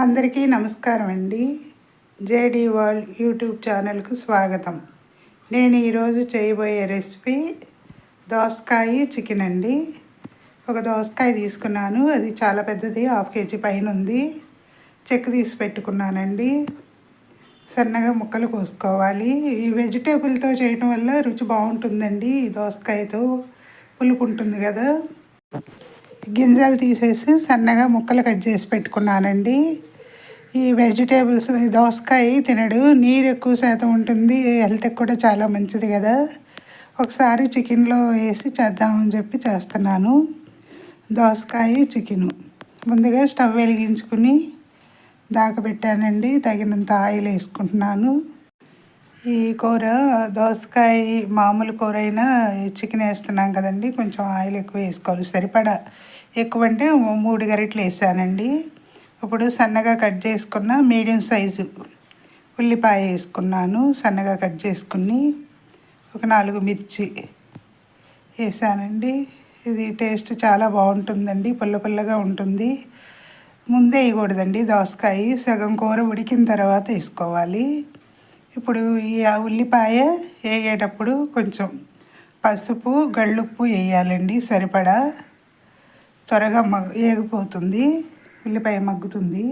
అందరికీ నమస్కారం అండి. జేడీ వరల్డ్ యూట్యూబ్ ఛానల్కు స్వాగతం. నేను ఈరోజు చేయబోయే రెసిపీ దోసకాయ చికెన్ అండి. ఒక దోసకాయ తీసుకున్నాను, అది చాలా పెద్దది, 1/2 kg పైన ఉంది. చెక్కు తీసి పెట్టుకున్నానండి. సన్నగా ముక్కలు కోసుకోవాలి. ఈ వెజిటేబుల్తో చేయడం వల్ల రుచి బాగుంటుందండి. ఈ దోసకాయతో పులుపు ఉంటుంది కదా. గింజలు తీసేసి సన్నగా ముక్కలు కట్ చేసి పెట్టుకున్నానండి. ఈ వెజిటేబుల్స్ దోసకాయ తినడు, నీరు ఎక్కువ శాతం ఉంటుంది, హెల్త్కి కూడా చాలా మంచిది కదా. ఒకసారి చికెన్లో వేసి చేద్దామని చెప్పి చేస్తున్నాను. దోసకాయ చికెను ముందుగా స్టవ్ వెలిగించుకుని దాకబెట్టానండి. తగినంత ఆయిల్ వేసుకుంటున్నాను. ఈ కూర దోసకాయ మామూలు కూర అయినా చికెన్ వేస్తున్నాం కదండి, కొంచెం ఆయిల్ ఎక్కువ వేసుకోవాలి. సరిపడా ఎక్కువ అంటే 3 గరిటెలు వేసానండి. ఇప్పుడు సన్నగా కట్ చేసుకున్న మీడియం సైజు ఉల్లిపాయ వేసుకున్నాను. సన్నగా కట్ చేసుకుని ఒక 4 మిర్చి వేసానండి. ఇది టేస్ట్ చాలా బాగుంటుందండి, పుల్ల పుల్లగా ఉంటుంది. ముందే వేయకూడదండి దోసకాయ, సగం కూర ఉడికిన తర్వాత వేసుకోవాలి. ఇప్పుడు ఈ ఉల్లిపాయ వేగేటప్పుడు కొంచెం పసుపు, గళ్ళుప్పు వేయాలండి సరిపడా. త్వరగా వేగిపోతుంది, ఉల్లిపాయ మగ్గుతుంది.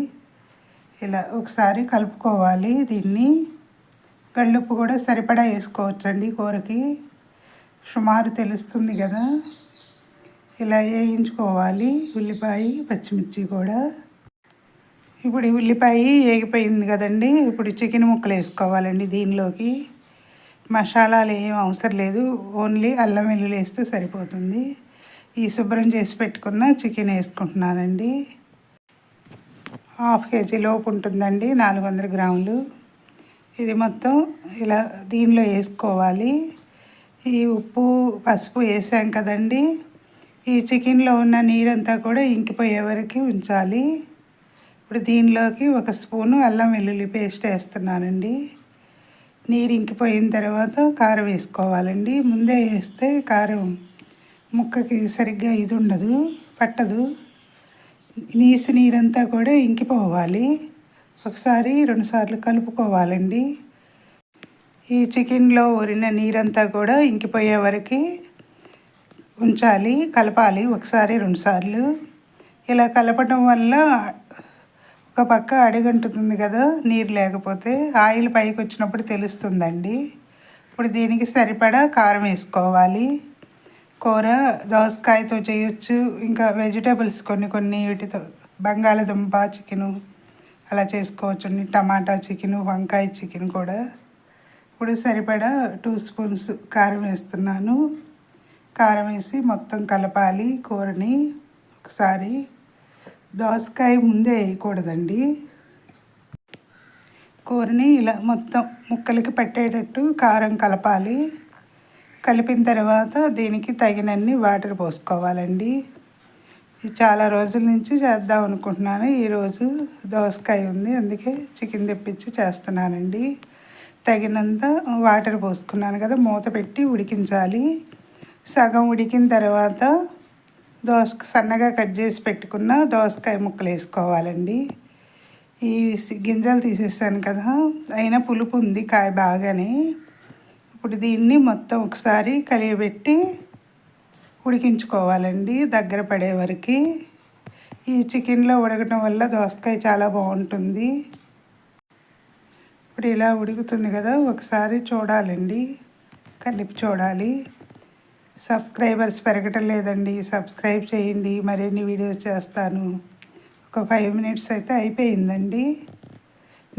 ఇలా ఒకసారి కలుపుకోవాలి. దీన్ని గళ్ళుప్పు కూడా సరిపడా వేసుకోవచ్చండి, కూరకి సుమారు తెలుస్తుంది కదా. ఇలా వేయించుకోవాలి ఉల్లిపాయ పచ్చిమిర్చి కూడా. ఇప్పుడు ఈ ఉల్లిపాయ వేగిపోయింది కదండి. ఇప్పుడు చికెన్ ముక్కలు వేసుకోవాలండి. దీనిలోకి మసాలాలు ఏం అవసరం లేదు, ఓన్లీ అల్లం వెల్లుల్లి వేస్తే సరిపోతుంది. ఈ శుభ్రం చేసి పెట్టుకున్న చికెన్ వేసుకుంటున్నానండి. 1/2 kg లోపు ఉంటుందండి, 400 గ్రాములు. ఇది మొత్తం ఇలా దీనిలో వేసుకోవాలి. ఈ ఉప్పు పసుపు వేసాం కదండి. ఈ చికెన్లో ఉన్న నీరంతా కూడా ఇంకిపోయే వరకు ఉంచాలి. ఇప్పుడు దీనిలోకి 1 స్పూను అల్లం వెల్లుల్లి పేస్ట్ వేస్తున్నానండి. నీరు ఇంకిపోయిన తర్వాత కారం వేసుకోవాలండి. ముందే వేస్తే కారం ముక్కకి సరిగ్గా ఇది ఉండదు, పట్టదు. నీరంతా కూడా ఇంకిపోవాలి. ఒకసారి 2 సార్లు కలుపుకోవాలండి. ఈ చికెన్లో ఊరిన నీరంతా కూడా ఇంకిపోయే వరకు ఉంచాలి, కలపాలి. ఒకసారి 2 సార్లు ఇలా కలపడం వల్ల ఒక పక్క అడుగంటుతుంది కదా, నీరు లేకపోతే. ఆయిల్ పైకి వచ్చినప్పుడు తెలుస్తుందండి. ఇప్పుడు దీనికి సరిపడా కారం వేసుకోవాలి. కూర దోసకాయతో చేయొచ్చు, ఇంకా వెజిటేబుల్స్ కొన్ని వీటితో బంగాళదుంప చికెను అలా చేసుకోవచ్చు. టమాటా చికెను, వంకాయ చికెన్ కూడా. ఇప్పుడు సరిపడా 2 స్పూన్స్ కారం వేస్తున్నాను. కారం వేసి మొత్తం కలపాలి కూరని. ఒకసారి దోసకాయ ముందే వేయకూడదండి. కూరని ఇలా మొత్తం ముక్కలకి పట్టేటట్టు కారం కలపాలి. కలిపిన తర్వాత దీనికి తగినన్ని వాటర్ పోసుకోవాలండి. చాలా రోజుల నుంచి చేద్దాం అనుకుంటున్నాను. ఈరోజు దోసకాయ ఉంది, అందుకే చికెన్ తెప్పించి చేస్తున్నానండి. తగినంత వాటర్ పోసుకున్నాను కదా, మూత పెట్టి ఉడికించాలి. సగం ఉడికిన తర్వాత సన్నగా కట్ చేసి పెట్టుకున్న దోసకాయ ముక్కలు వేసుకోవాలండి. ఈ గింజలు తీసేసాను కదా, అయినా పులుపు ఉంది కాయ బాగానే. ఇప్పుడు దీన్ని మొత్తం ఒకసారి కలియబెట్టి ఉడికించుకోవాలండి దగ్గర పడే వరకు. ఈ చికెన్లో ఉడకటం వల్ల దోసకాయ చాలా బాగుంటుంది. ఇప్పుడు ఇలా ఉడుకుతుంది కదా, ఒకసారి చూడాలండి, కలిపి చూడాలి. సబ్స్క్రైబర్స్ పెరగటం లేదండి, సబ్స్క్రైబ్ చేయండి. మరిన్ని వీడియోస్ చేస్తాను. ఒక 5 మినిట్స్ అయితే అయిపోయిందండి.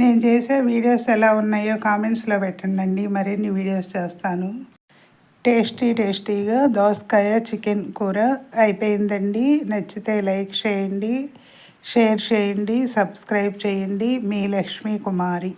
నేను చేసే వీడియోస్ ఎలా ఉన్నాయో కామెంట్స్లో పెట్టండి. మరిన్ని వీడియోస్ చేస్తాను. టేస్టీగా దోసకాయ చికెన్ కూర అయిపోయిందండి. నచ్చితే లైక్ చేయండి, షేర్ చేయండి, సబ్స్క్రైబ్ చేయండి. మీ లక్ష్మీ కుమారి.